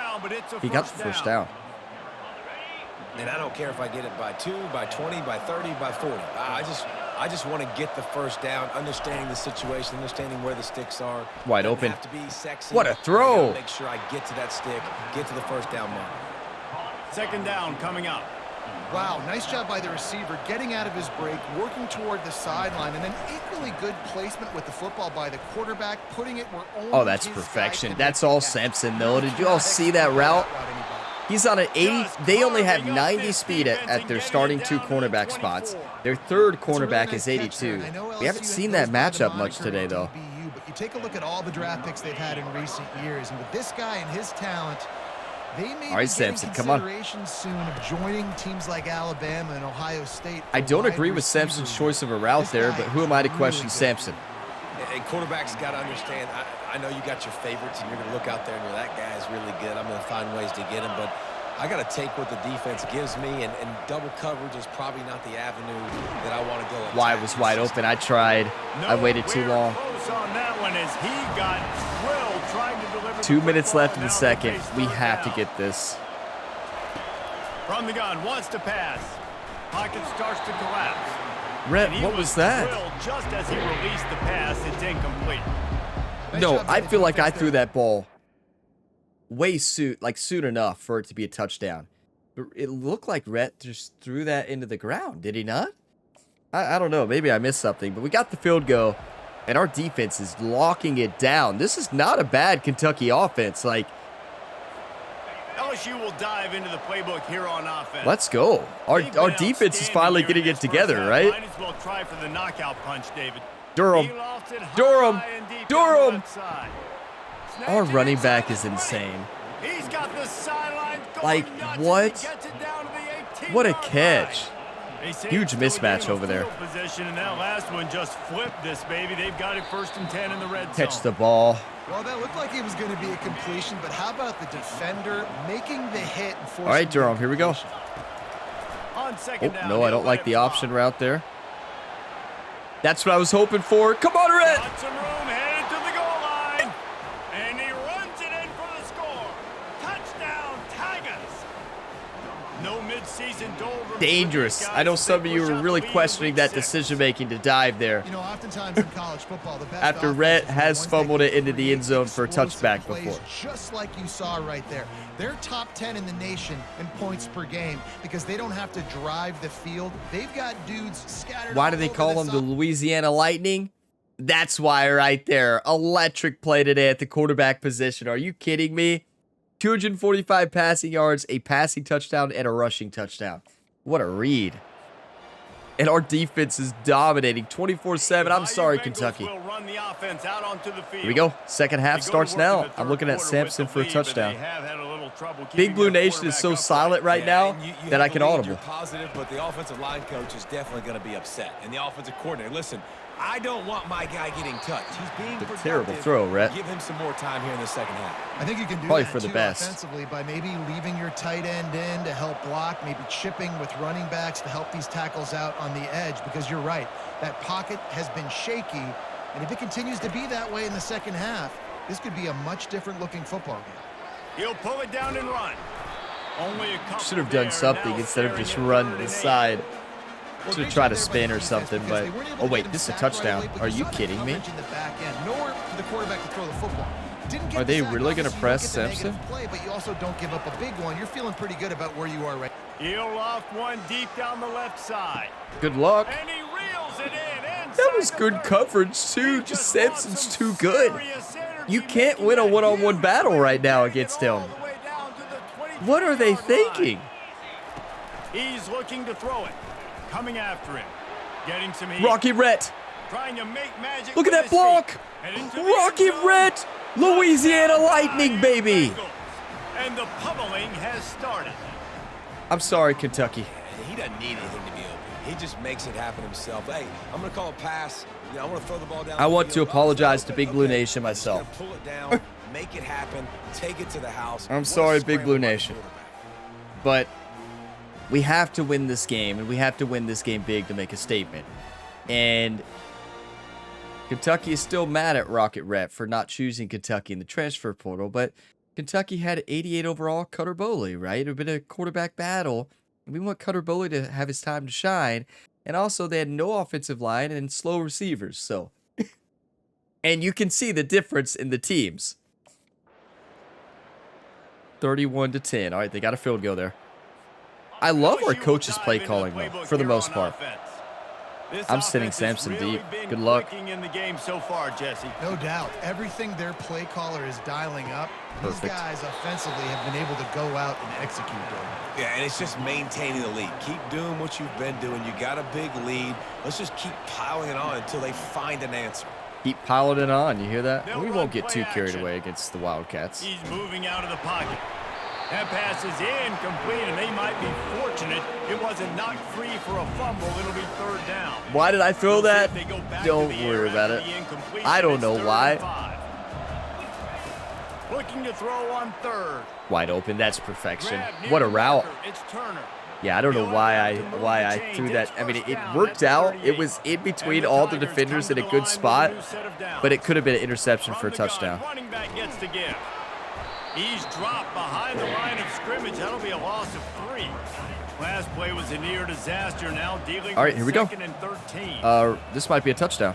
Speaker 1: he got the first down.
Speaker 3: And I don't care if I get it by 2, by 20, by 30, by 40. I just want to get the first down, understanding the situation, understanding where the sticks are.
Speaker 1: Wide open.
Speaker 3: Have to be sexy.
Speaker 1: What a throw!
Speaker 3: Make sure I get to that stick, get to the first down mark.
Speaker 2: 2nd down coming up.
Speaker 4: Wow, nice job by the receiver getting out of his break, working toward the sideline, and then equally good placement with the football by the quarterback, putting it where only
Speaker 1: Oh, that's
Speaker 4: his
Speaker 1: perfection.
Speaker 4: guy can
Speaker 1: That's
Speaker 4: make
Speaker 1: all
Speaker 4: the catch.
Speaker 1: Samson, though. Did you all see that route? He's on an 80. They only have 90 speed at their starting 2 cornerback spots. Their 3rd cornerback is 82. We haven't seen that matchup much today, though.
Speaker 4: But you take a look at all the draft picks they've had in recent years, and with this guy and his talent, they may
Speaker 1: All right,
Speaker 4: be
Speaker 1: Samson,
Speaker 4: getting
Speaker 1: come on.
Speaker 4: consideration soon of joining teams like Alabama and Ohio State.
Speaker 1: I don't agree with Samson's choice of a route there, but who am I to question Samson?
Speaker 3: And quarterbacks got to understand, I know you got your favorites, and you're going to look out there and you're, that guy is really good. I'm going to find ways to get him, but I got to take what the defense gives me, and double coverage is probably not the avenue that I want to go.
Speaker 1: Wide was wide open. I tried. I waited too long.
Speaker 2: On that one as he got drilled trying to deliver
Speaker 1: 2 minutes left in the second. We have to get this.
Speaker 2: From the gun, wants to pass. Pocket starts to collapse.
Speaker 1: Rhett,
Speaker 2: And he
Speaker 1: what was that?
Speaker 2: drilled just as he released the pass. It's incomplete.
Speaker 1: No, I feel like I threw that ball way soon enough for it to be a touchdown. But it looked like Rhett just threw that into the ground. Did he not? I don't know. Maybe I missed something. But we got the field goal, and our defense is locking it down. This is not a bad Kentucky offense. Like,
Speaker 2: LSU will dive into the playbook here on offense.
Speaker 1: let's go. Our defense is finally getting it together, right?
Speaker 2: Might as well try for the knockout punch, David.
Speaker 1: Durham.
Speaker 2: He lofts it
Speaker 1: Durham.
Speaker 2: high and deep
Speaker 1: Durham.
Speaker 2: on the left side.
Speaker 1: Our
Speaker 2: Snags it
Speaker 1: running
Speaker 2: inside
Speaker 1: back is
Speaker 2: the 20.
Speaker 1: insane.
Speaker 2: He's got the sideline going
Speaker 1: Like,
Speaker 2: nuts as
Speaker 1: what?
Speaker 2: he gets it down to the 18-yard
Speaker 1: What a
Speaker 2: line.
Speaker 1: catch.
Speaker 2: They say
Speaker 1: Huge
Speaker 2: it's still a
Speaker 1: mismatch
Speaker 2: game of
Speaker 1: over there.
Speaker 2: field Position, and that last one just flipped this, baby. They've got it 1st and 10 in the red
Speaker 1: Catch
Speaker 2: zone.
Speaker 1: the ball.
Speaker 4: Well, that looked like it was going to be a completion, but how about the defender making the hit and forcing
Speaker 1: All right, Durham, here we go.
Speaker 2: On 2nd down,
Speaker 1: No, I don't
Speaker 2: he'll
Speaker 1: like
Speaker 2: let
Speaker 1: the
Speaker 2: it fly.
Speaker 1: option route there. That's what I was hoping for. Come on, Rhett.
Speaker 2: Got some room, headed to the goal line, and he runs it in for the score. Touchdown, Tigers. No midseason doldrums.
Speaker 1: Dangerous. I know some of you were really questioning that decision-making to dive there.
Speaker 4: You know, oftentimes in college football, the best
Speaker 1: After
Speaker 4: offenses
Speaker 1: Rhett
Speaker 4: are the
Speaker 1: has
Speaker 4: ones that
Speaker 1: fumbled
Speaker 4: can
Speaker 1: it into the
Speaker 4: create
Speaker 1: end zone for a
Speaker 4: explosive
Speaker 1: touchback
Speaker 4: plays,
Speaker 1: before.
Speaker 4: just like you saw right there. They're top 10 in the nation in points per game because they don't have to drive the field. They've got dudes scattered.
Speaker 1: Why do
Speaker 4: all
Speaker 1: they
Speaker 4: over
Speaker 1: call
Speaker 4: this
Speaker 1: them the Louisiana Lightning? That's why right there. Electric play today at the quarterback position. Are you kidding me? 245 passing yards, a passing touchdown, and a rushing touchdown. What a read. And our defense is dominating 24-7. I'm sorry, Kentucky.
Speaker 2: Will run the offense out onto the field.
Speaker 1: Here we go. Second half
Speaker 2: They go to
Speaker 1: starts
Speaker 2: work in
Speaker 1: now.
Speaker 2: the
Speaker 1: I'm
Speaker 2: third
Speaker 1: looking at
Speaker 2: quarter
Speaker 1: Sampson
Speaker 2: with
Speaker 1: for a
Speaker 2: the lead, but
Speaker 1: touchdown.
Speaker 2: they have had a little trouble
Speaker 1: Big
Speaker 2: keeping
Speaker 1: Blue
Speaker 2: their
Speaker 1: Nation is so
Speaker 2: quarterback
Speaker 1: silent
Speaker 2: upright.
Speaker 1: right now
Speaker 3: and you
Speaker 1: that I
Speaker 3: have
Speaker 1: can
Speaker 3: the lead,
Speaker 1: audible.
Speaker 3: You're positive, but the offensive line coach is definitely going to be upset. And the offensive coordinator, listen, I don't want my guy getting touched. He's being
Speaker 1: The
Speaker 3: productive.
Speaker 1: terrible throw, Rhett.
Speaker 3: Give him some more time here in the second half.
Speaker 4: I think you can do
Speaker 1: Probably
Speaker 4: that
Speaker 1: for the
Speaker 4: too
Speaker 1: best.
Speaker 4: offensively by maybe leaving your tight end in to help block, maybe chipping with running backs to help these tackles out on the edge, because you're right, that pocket has been shaky, and if it continues to be that way in the second half, this could be a much different looking football game.
Speaker 2: He'll pull it down and run. Only a couple
Speaker 1: Should have done
Speaker 2: there,
Speaker 1: something
Speaker 2: now
Speaker 1: instead of
Speaker 2: staring
Speaker 1: just
Speaker 2: at
Speaker 1: run
Speaker 2: third
Speaker 1: to the
Speaker 2: and 8.
Speaker 1: side. Should have tried a spin or something, but oh wait, this is a touchdown. Are you kidding me? Are they really going to press Simpson?
Speaker 4: Play, but you also don't give up a big one. You're feeling pretty good about where you are right.
Speaker 2: He'll loft one deep down the left side.
Speaker 1: Good luck.
Speaker 2: And he reels it in.
Speaker 1: That was good coverage too. Just Simpson's too good. You can't win a one-on-one battle right now against him. What are they thinking?
Speaker 2: He's looking to throw it. Coming after him. Getting some heat.
Speaker 1: Rocky Rhett.
Speaker 2: Trying to make magic.
Speaker 1: Look at that block. Rocky Rhett. Louisiana Lightning, baby.
Speaker 2: And the pummeling has started.
Speaker 1: I'm sorry, Kentucky.
Speaker 3: He doesn't need anything to be open. He just makes it happen himself. Hey, I'm going to call a pass. I want to throw the ball down.
Speaker 1: I want to apologize to Big Blue Nation myself.
Speaker 3: Pull it down, make it happen, take it to the house.
Speaker 1: I'm sorry, Big Blue Nation. But we have to win this game, and we have to win this game big to make a statement. And Kentucky is still mad at Rocket Rhett for not choosing Kentucky in the transfer portal, but Kentucky had 88 overall, Cutter Boley, right? It would have been a quarterback battle, and we want Cutter Boley to have his time to shine. And also, they had no offensive line and slow receivers, so. And you can see the difference in the teams. 31-10. All right, they got a field goal there. I love our coach's play calling, though, for the most part. I'm sitting Samson deep. Good luck.
Speaker 2: In the game so far, Jesse.
Speaker 4: No doubt. Everything their play caller is dialing up,
Speaker 1: Perfect.
Speaker 4: these guys offensively have been able to go out and execute them.
Speaker 3: Yeah, and it's just maintaining the lead. Keep doing what you've been doing. You got a big lead. Let's just keep piling it on until they find an answer.
Speaker 1: Keep piling it on. You hear that? We won't get too carried away against the Wildcats.
Speaker 2: He's moving out of the pocket. That pass is incomplete, and they might be fortunate it wasn't knocked free for a fumble. It'll be third down.
Speaker 1: Why did I throw that? Don't worry about it. I don't know why.
Speaker 2: Looking to throw on third.
Speaker 1: Wide open. That's perfection. What a route.
Speaker 2: It's Turner.
Speaker 1: Yeah, I don't know why I threw that. I mean, it worked out. It was in between all the defenders in a good spot, but it could have been an interception for a touchdown.
Speaker 2: Running back gets to give. He's dropped behind the line of scrimmage. That'll be a loss of 3. Last play was a near disaster. Now dealing
Speaker 1: All right, here we go.
Speaker 2: 2nd and 13.
Speaker 1: This might be a touchdown.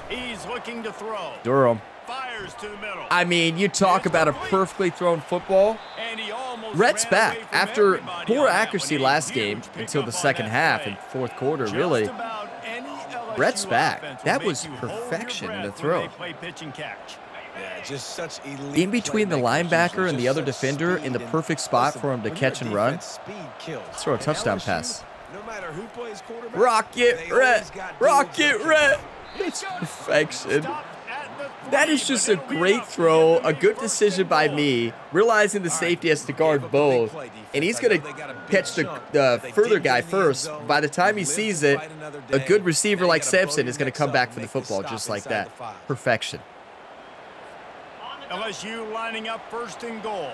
Speaker 2: He's looking to throw.
Speaker 1: Durham.
Speaker 2: Fires to the middle.
Speaker 1: I mean, you talk about a perfectly thrown football.
Speaker 2: And he almost
Speaker 1: Rhett's
Speaker 2: ran
Speaker 1: back
Speaker 2: away from
Speaker 1: after
Speaker 2: everybody
Speaker 1: poor
Speaker 2: on that
Speaker 1: accuracy
Speaker 2: one.
Speaker 1: last
Speaker 2: Huge
Speaker 1: game
Speaker 2: pickup
Speaker 1: until the
Speaker 2: on
Speaker 1: second
Speaker 2: that
Speaker 1: half
Speaker 2: play.
Speaker 1: and fourth quarter.
Speaker 2: Just
Speaker 1: Really,
Speaker 2: about any LSU
Speaker 1: Rhett's back.
Speaker 2: offense will
Speaker 1: That
Speaker 2: make
Speaker 1: was
Speaker 2: you hold your
Speaker 1: perfection in the
Speaker 2: breath
Speaker 1: throw.
Speaker 2: when they play pitch and catch.
Speaker 3: Yeah, just such elite
Speaker 1: In between the
Speaker 3: playmakers,
Speaker 1: linebacker and
Speaker 3: just
Speaker 1: the other
Speaker 3: such
Speaker 1: defender
Speaker 3: speed
Speaker 1: in the
Speaker 3: and-
Speaker 1: perfect spot
Speaker 3: listen,
Speaker 1: for him to
Speaker 3: when
Speaker 1: catch
Speaker 3: your
Speaker 1: and run.
Speaker 3: defense speed kills.
Speaker 1: Let's throw a
Speaker 3: And
Speaker 1: touchdown
Speaker 3: LSU,
Speaker 1: pass.
Speaker 3: No matter who plays quarterback,
Speaker 1: Rocket
Speaker 3: they
Speaker 1: Rhett.
Speaker 3: always got
Speaker 1: Rocket
Speaker 3: dudes that
Speaker 1: Rhett. It's perfection.
Speaker 2: Stopped at the
Speaker 1: That
Speaker 2: 3,
Speaker 1: is just
Speaker 2: but
Speaker 1: a
Speaker 2: it'll be
Speaker 1: great
Speaker 2: enough
Speaker 1: throw,
Speaker 2: for him
Speaker 1: a
Speaker 2: to
Speaker 1: good
Speaker 2: be
Speaker 1: decision
Speaker 2: first
Speaker 1: by
Speaker 2: and goal.
Speaker 1: me, realizing the safety has to guard both, and he's going to catch the further guy first. By the time he sees it, a good receiver like Sampson is going to come back for the football just like that. Perfection.
Speaker 2: LSU lining up 1st and goal.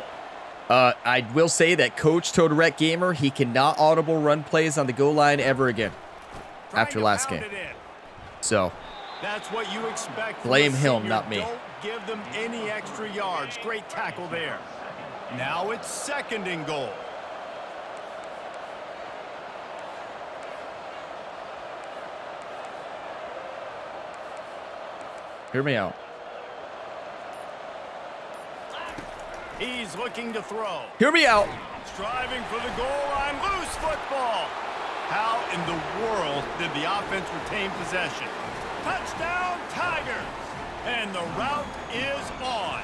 Speaker 1: I will say that Coach told Rhett Gamer he cannot audible run plays on the goal line ever again after last game. So
Speaker 2: That's what you expect. from
Speaker 1: Blame
Speaker 2: a
Speaker 1: him,
Speaker 2: senior.
Speaker 1: not me.
Speaker 2: Don't give them any extra yards. Great tackle there. Now it's 2nd and goal.
Speaker 1: hear me out.
Speaker 2: He's looking to throw.
Speaker 1: Hear me out.
Speaker 2: Striving for the goal line. Loose football. How in the world did the offense retain possession? Touchdown, Tigers. And the route is on.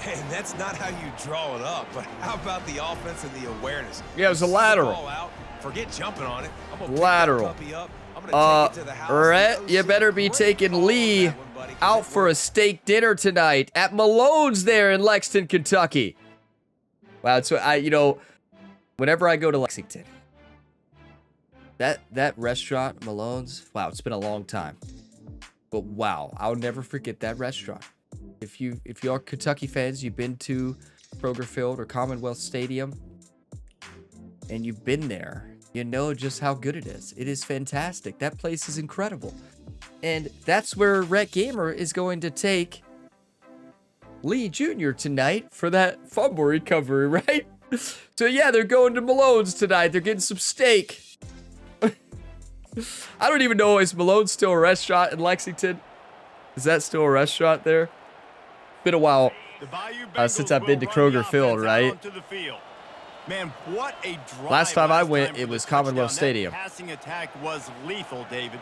Speaker 3: And that's not how you draw it up, but how about the offense and the awareness?
Speaker 1: Yeah, it was a
Speaker 3: You see the
Speaker 1: lateral.
Speaker 3: ball out, forget jumping on it. I'm gonna pick that
Speaker 1: Lateral.
Speaker 3: puppy up. I'm gonna take it to the house.
Speaker 1: Rhett, you better be taking Lee out for a steak dinner tonight at Malone's there in Lexington, Kentucky. Wow, so whenever I go to Lexington, that restaurant, Malone's, wow, it's been a long time. But wow, I'll never forget that restaurant. If you are Kentucky fans, you've been to Kroger Field or Commonwealth Stadium, and you've been there, you know just how good it is. It is fantastic. That place is incredible. And that's where Rhett Gamer is going to take Lee Jr. tonight for that fumble recovery, right? So yeah, they're going to Malone's tonight. They're getting some steak. I don't even know, is Malone still a restaurant in Lexington? Is that still a restaurant there? Been a while since I've been to Kroger Field, right?
Speaker 2: Man, what a drive.
Speaker 1: Last time I went, it was Commonwealth Stadium.
Speaker 2: That passing attack was lethal, David.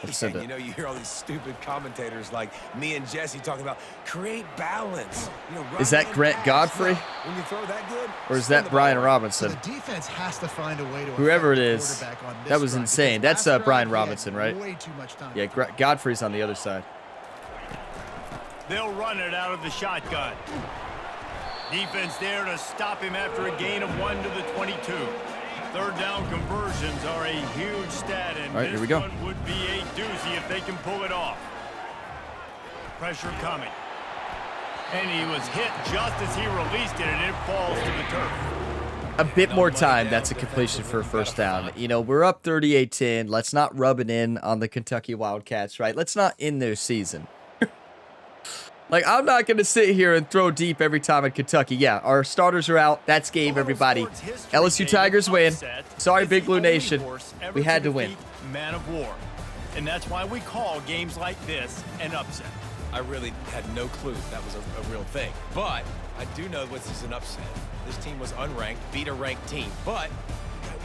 Speaker 3: Yeah, you know, you hear all these stupid commentators like me and Jesse talking about create balance. You know,
Speaker 1: is that Grant Godfrey?
Speaker 3: When you throw that good,
Speaker 1: or is that Brian Robinson?
Speaker 4: So the defense has to find a way to
Speaker 1: whoever it is. That was insane. That's Brian Robinson, right?
Speaker 4: Way too much time.
Speaker 1: Yeah, Godfrey's on the other side.
Speaker 2: They'll run it out of the shotgun. Defense there to stop him after a gain of 1 to the 22. Third down conversions are a huge stat, and
Speaker 1: all right, here we go.
Speaker 2: One would be a doozy if they can pull it off. Pressure coming. And he was hit just as he released it, and it falls to the turf.
Speaker 1: A bit more time, that's a completion for a first down. You know, we're up 38-10. Let's not rub it in on the Kentucky Wildcats, right? Let's not end their season. Like, I'm not going to sit here and throw deep every time at Kentucky. Yeah, our starters are out. That's game, everybody. LSU Tigers win. Sorry, Big Blue Nation. We had to win.
Speaker 2: Man of war. And that's why we call games like this an upset.
Speaker 3: I really had no clue that was a real thing. But I do know this is an upset. This team was unranked, beat a ranked team. But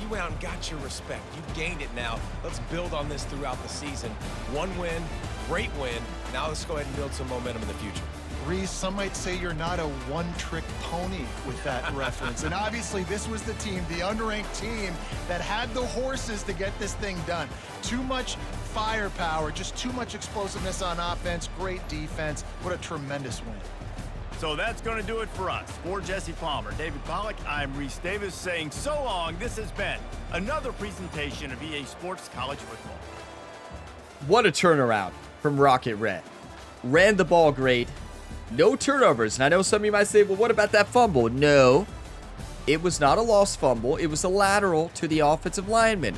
Speaker 3: you went out and got your respect. You gained it now. Let's build on this throughout the season. One win, great win. Now let's go ahead and build some momentum in the future.
Speaker 4: Reese, some might say you're not a one-trick pony with that reference. And obviously, this was the team, the unranked team, that had the horses to get this thing done. Too much firepower, just too much explosiveness on offense, great defense. What a tremendous win.
Speaker 2: So that's going to do it for us. For Jesse Palmer, David Pollack, I'm Reese Davis saying so long. This has been another presentation of EA Sports College Football.
Speaker 1: What a turnaround from Rocket Red. Ran the ball great. No turnovers. And I know some of you might say, well, what about that fumble? No, it was not a lost fumble. It was a lateral to the offensive lineman.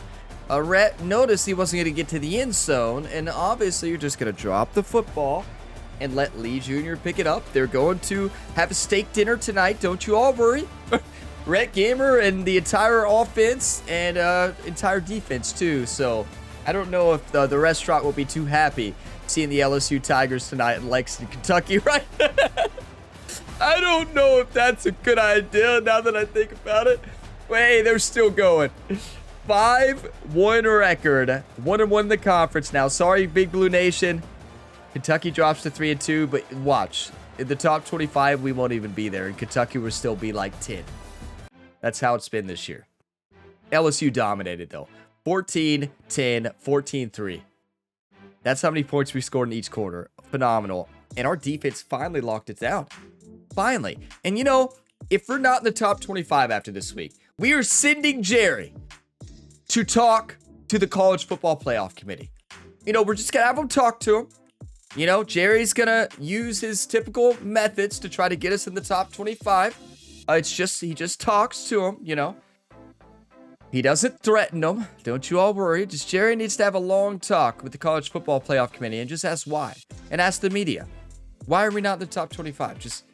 Speaker 1: Rhett noticed he wasn't going to get to the end zone, and obviously you're just going to drop the football and let Lee Jr. pick it up. They're going to have a steak dinner tonight. Don't you all worry. Rhett Gamer and the entire offense and entire defense too. So I don't know if the restaurant will be too happy seeing the LSU Tigers tonight in Lexington, Kentucky, right? I don't know if that's a good idea now that I think about it. Wait, they're still going. 5-1 record. 1-1 in the conference now. Sorry, Big Blue Nation. Kentucky drops to 3-2, but watch. In the top 25, we won't even be there. And Kentucky will still be like 10. That's how it's been this year. LSU dominated, though. 14-10, 14-3. That's how many points we scored in each quarter. Phenomenal. And our defense finally locked it down. Finally. And you know, if we're not in the top 25 after this week, we are sending Jerry to talk to the College Football Playoff Committee. You know, we're just going to have him talk to him. You know, Jerry's going to use his typical methods to try to get us in the top 25. He just talks to him, you know. He doesn't threaten them. Don't you all worry. Just Jerry needs to have a long talk with the College Football Playoff Committee and just ask why. And ask the media. Why are we not in the top 25? Just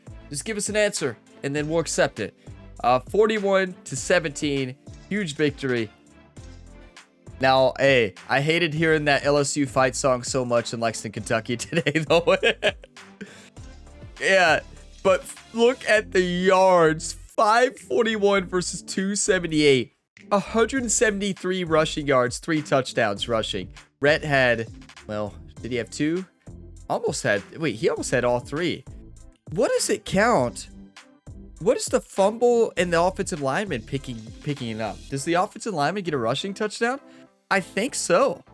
Speaker 1: give us an answer and then we'll accept it. 41-17. Huge victory. Now, hey, I hated hearing that LSU fight song so much in Lexington, Kentucky today, though. Yeah, but look at the yards. 541 versus 278. 173 rushing yards, 3 touchdowns rushing. Rhett had, well, did he have 2? He almost had all 3. What does it count? What is the fumble and the offensive lineman picking it up? Does the offensive lineman get a rushing touchdown? I think so.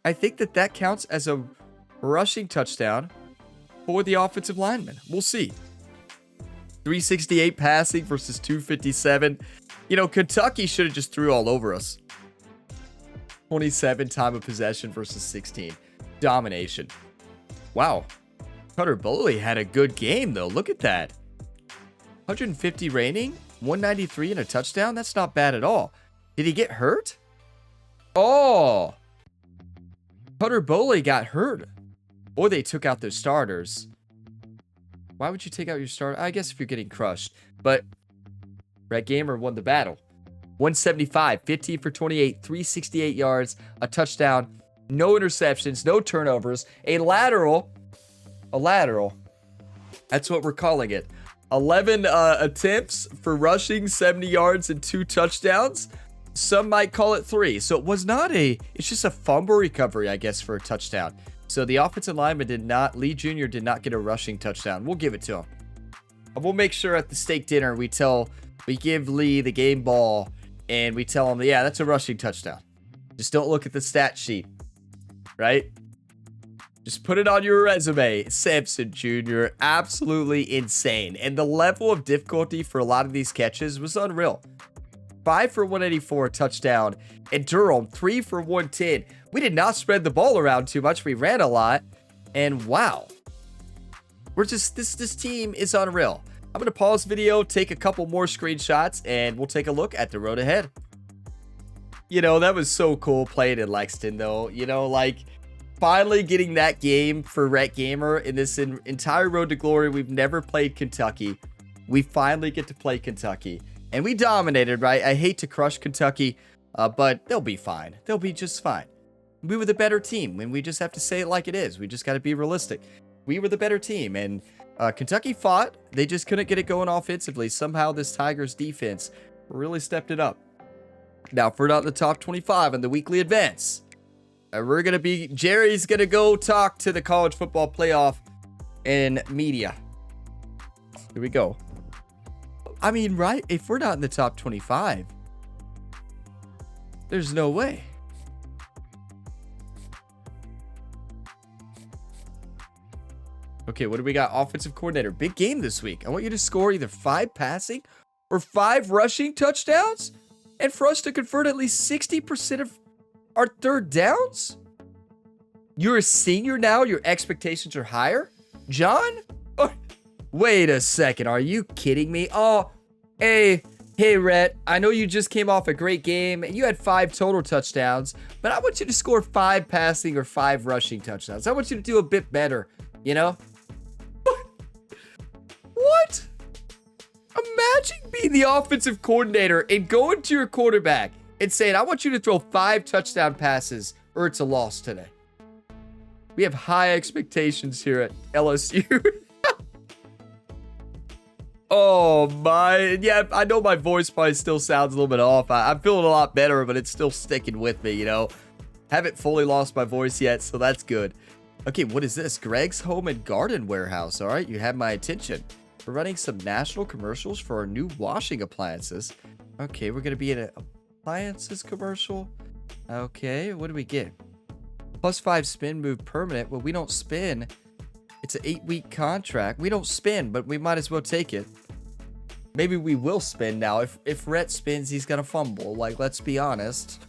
Speaker 1: I think that counts as a rushing touchdown for the offensive lineman. We'll see. 368 passing versus 257. You know, Kentucky should have just threw all over us. 27 time of possession versus 16. Domination. Wow. Cutter Boley had a good game, though. Look at that. 150 rating, 193 and a touchdown. That's not bad at all. Did he get hurt? Oh. Cutter Boley got hurt. Or they took out their starters. Why would you take out your starter? I guess if you're getting crushed. But Red Gamer won the battle. 175, 15 for 28, 368 yards, a touchdown, no interceptions, no turnovers, a lateral. That's what we're calling it. 11 attempts for rushing, 70 yards, and 2 touchdowns. Some might call it 3. So it was not it's just a fumble recovery, I guess, for a touchdown. So the offensive lineman Lee Jr. did not get a rushing touchdown. We'll give it to him. And we'll make sure at the steak dinner we give Lee the game ball and we tell him, yeah, that's a rushing touchdown. Just don't look at the stat sheet, right? Just put it on your resume. Sampson Jr., absolutely insane. And the level of difficulty for a lot of these catches was unreal. 5 for 184, touchdown. And Durham, 3 for 110. We did not spread the ball around too much. We ran a lot. And wow. This team is unreal. I'm going to pause the video, take a couple more screenshots, and we'll take a look at the road ahead. You know, that was so cool playing in Lexington, though. You know, like, finally getting that game for Rhett Gamer in this entire road to glory. We've never played Kentucky. We finally get to play Kentucky. And we dominated, right? I hate to crush Kentucky, but they'll be fine. They'll be just fine. We were the better team, and we just have to say it like it is. We just got to be realistic. We were the better team, and Kentucky fought. They just couldn't get it going offensively. Somehow this Tigers defense really stepped it up. Now, if we're not in the top 25 in the weekly events, Jerry's going to go talk to the college football playoff and media. Here we go. I mean, right? If we're not in the top 25, there's no way. Okay, what do we got? Offensive coordinator. Big game this week. I want you to score either 5 passing or 5 rushing touchdowns, and for us to convert at least 60% of our third downs? You're a senior now? Your expectations are higher? John? Oh, wait a second. Are you kidding me? Oh, hey, Rhett. I know you just came off a great game. You had 5 total touchdowns, but I want you to score 5 passing or 5 rushing touchdowns. I want you to do a bit better, you know? What? Imagine being the offensive coordinator and going to your quarterback and saying, I want you to throw 5 touchdown passes or it's a loss today. We have high expectations here at LSU. Oh my, yeah, I know my voice probably still sounds a little bit off. I'm feeling a lot better, but it's still sticking with me, you know. Haven't fully lost my voice yet, so that's good. Okay, what is this? Greg's Home and Garden Warehouse. All right, you have my attention. We're running some national commercials for our new washing appliances. Okay, we're going to be in an appliances commercial. Okay, what do we get? +5 spin move permanent. Well, we don't spin. It's an 8-week contract. We don't spin, but we might as well take it. Maybe we will spin now. If Rhett spins, he's going to fumble. Like, let's be honest.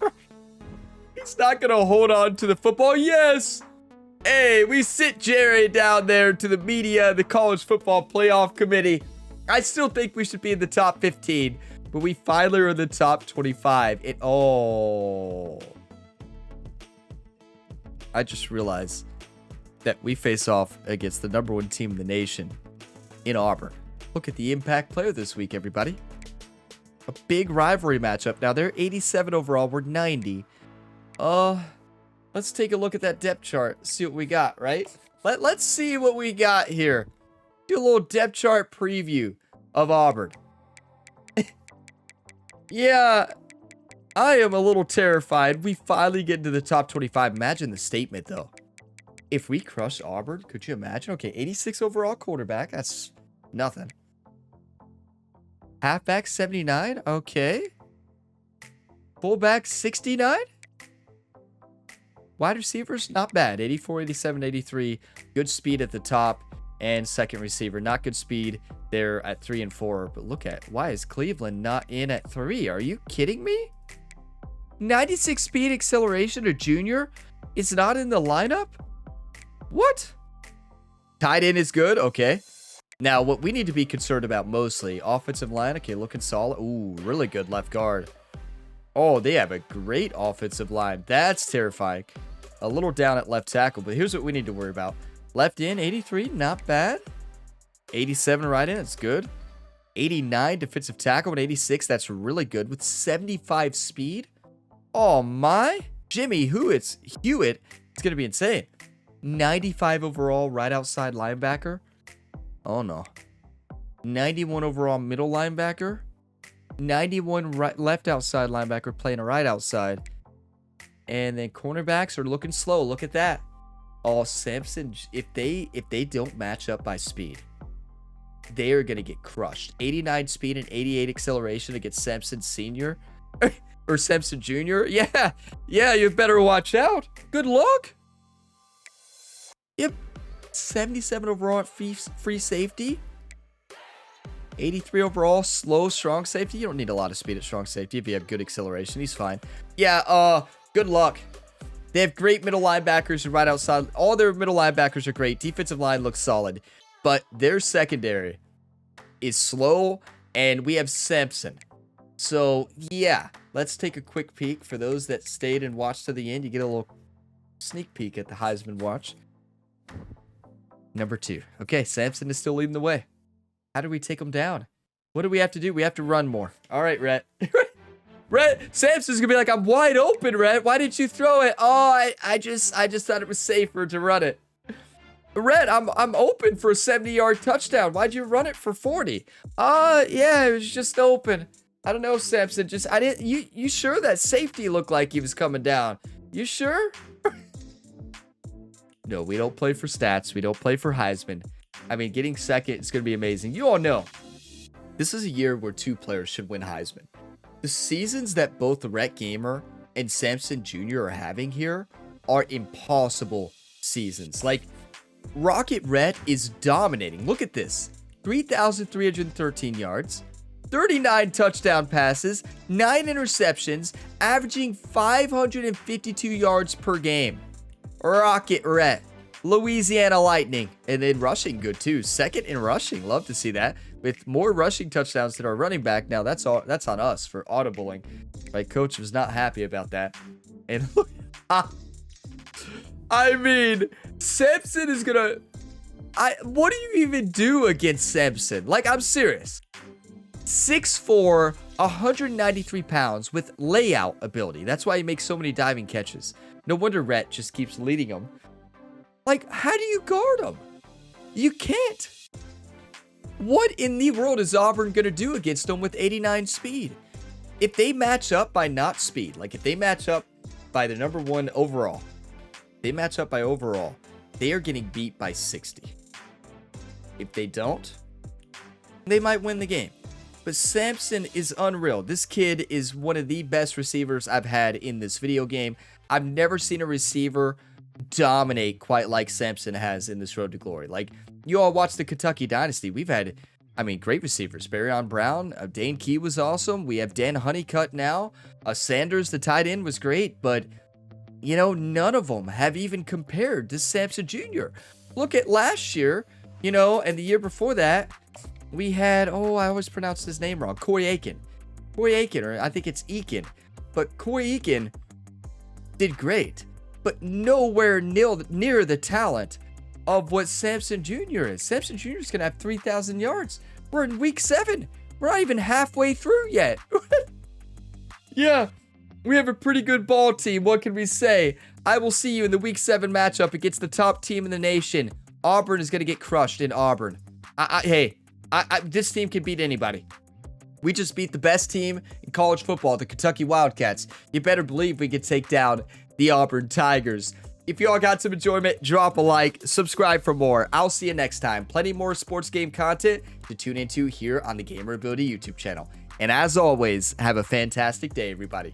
Speaker 1: He's not going to hold on to the football. Yes! Hey, we sit Jerry down there to the media, the college football playoff committee. I still think we should be in the top 15, but we finally are in the top 25. I just realized that we face off against the #1 team in the nation in Auburn. Look at the impact player this week, everybody. A big rivalry matchup. Now, they're 87 overall. We're 90. Let's take a look at that depth chart. See what we got, right? Let's see what we got here. Do a little depth chart preview of Auburn. Yeah, I am a little terrified. We finally get into the top 25. Imagine the statement, though. If we crush Auburn, could you imagine? Okay, 86 overall quarterback. That's nothing. Halfback 79. Okay. Fullback 69. Wide receivers, not bad. 84, 87, 83. Good speed at the top. And second receiver, not good speed there at 3 and 4. But look at, why is Cleveland not in at 3? Are you kidding me? 96 speed acceleration, a junior, is not in the lineup? What? Tight end is good. Okay. Now, what we need to be concerned about mostly, offensive line. Okay, looking solid. Ooh, really good left guard. Oh, they have a great offensive line. That's terrifying. A little down at left tackle, but here's what we need to worry about. Left in, 83, not bad. 87 right in, it's good. 89 defensive tackle and 86. That's really good with 75 speed. Oh my. Jimmy Hewitt. It's going to be insane. 95 overall right outside linebacker. Oh no. 91 overall middle linebacker. 91 left outside linebacker playing a right outside. And then cornerbacks are looking slow. Look at that. Oh, Sampson, if they don't match up by speed, they are going to get crushed. 89 speed and 88 acceleration against Sampson Sr. or Sampson Jr. Yeah, you better watch out. Good luck. Yep. 77 overall at free safety. 83 overall, slow, strong safety. You don't need a lot of speed at strong safety if you have good acceleration. He's fine. Yeah, good luck. They have great middle linebackers right outside. All their middle linebackers are great. Defensive line looks solid. But their secondary is slow, and we have Sampson. So, yeah, let's take a quick peek. For those that stayed and watched to the end, you get a little sneak peek at the Heisman watch. Number 2. Okay, Sampson is still leading the way. How do we take him down? What do we have to do? We have to run more. All right, Rhett. Rhett, Sampson's gonna be like, I'm wide open, Rhett. Why didn't you throw it? Oh, I just thought it was safer to run it. Rhett, I'm open for a 70-yard touchdown. Why'd you run it for 40? Yeah, it was just open. I don't know, Sampson. You sure that safety looked like he was coming down? You sure? No, we don't play for stats. We don't play for Heisman. I mean, getting second is going to be amazing. You all know, this is a year where 2 players should win Heisman. The seasons that both Rhett Gamer and Sampson Jr. are having here are impossible seasons. Like, Rocket Rhett is dominating. Look at this. 3,313 yards, 39 touchdown passes, 9 interceptions, averaging 552 yards per game. Rocket Rhett. Louisiana Lightning. And then rushing good too. Second in rushing. Love to see that. With more rushing touchdowns than our running back. Now that's on us for audibling. My coach was not happy about that. And look, I mean, Sampson is gonna. What do you even do against Sampson? Like, I'm serious. 6'4", 193 pounds with layout ability. That's why he makes so many diving catches. No wonder Rhett just keeps leading him. Like, how do you guard him? You can't. What in the world is Auburn going to do against them with 89 speed? If they match up by not speed, like if they match up by the number 1 overall, they match up by overall, they are getting beat by 60. If they don't, they might win the game. But Sampson is unreal. This kid is one of the best receivers I've had in this video game. I've never seen a receiver dominate quite like Sampson has in this road to glory. Like, you all watch the Kentucky Dynasty. We've had, I mean, great receivers. Barryon Brown, Dane Key was awesome. We have Dan Honeycutt now. Sanders, the tight end, was great. But, you know, none of them have even compared to Sampson Jr. Look at last year, you know, and the year before that, we had, I always pronounce his name wrong, Corey Aiken. Corey Aiken, or I think it's Eakin. But Corey Aiken did great, but nowhere near the talent of what Sampson Jr. is. Sampson Jr. is going to have 3,000 yards. We're in week 7. We're not even halfway through yet. Yeah, we have a pretty good ball team. What can we say? I will see you in the week 7 matchup against the top team in the nation. Auburn is going to get crushed in Auburn. This team can beat anybody. We just beat the best team in college football, the Kentucky Wildcats. You better believe we can take down the Auburn Tigers. If you all got some enjoyment, drop a like, subscribe for more. I'll see you next time. Plenty more sports game content to tune into here on the Gamer Ability YouTube channel. And as always, have a fantastic day, everybody.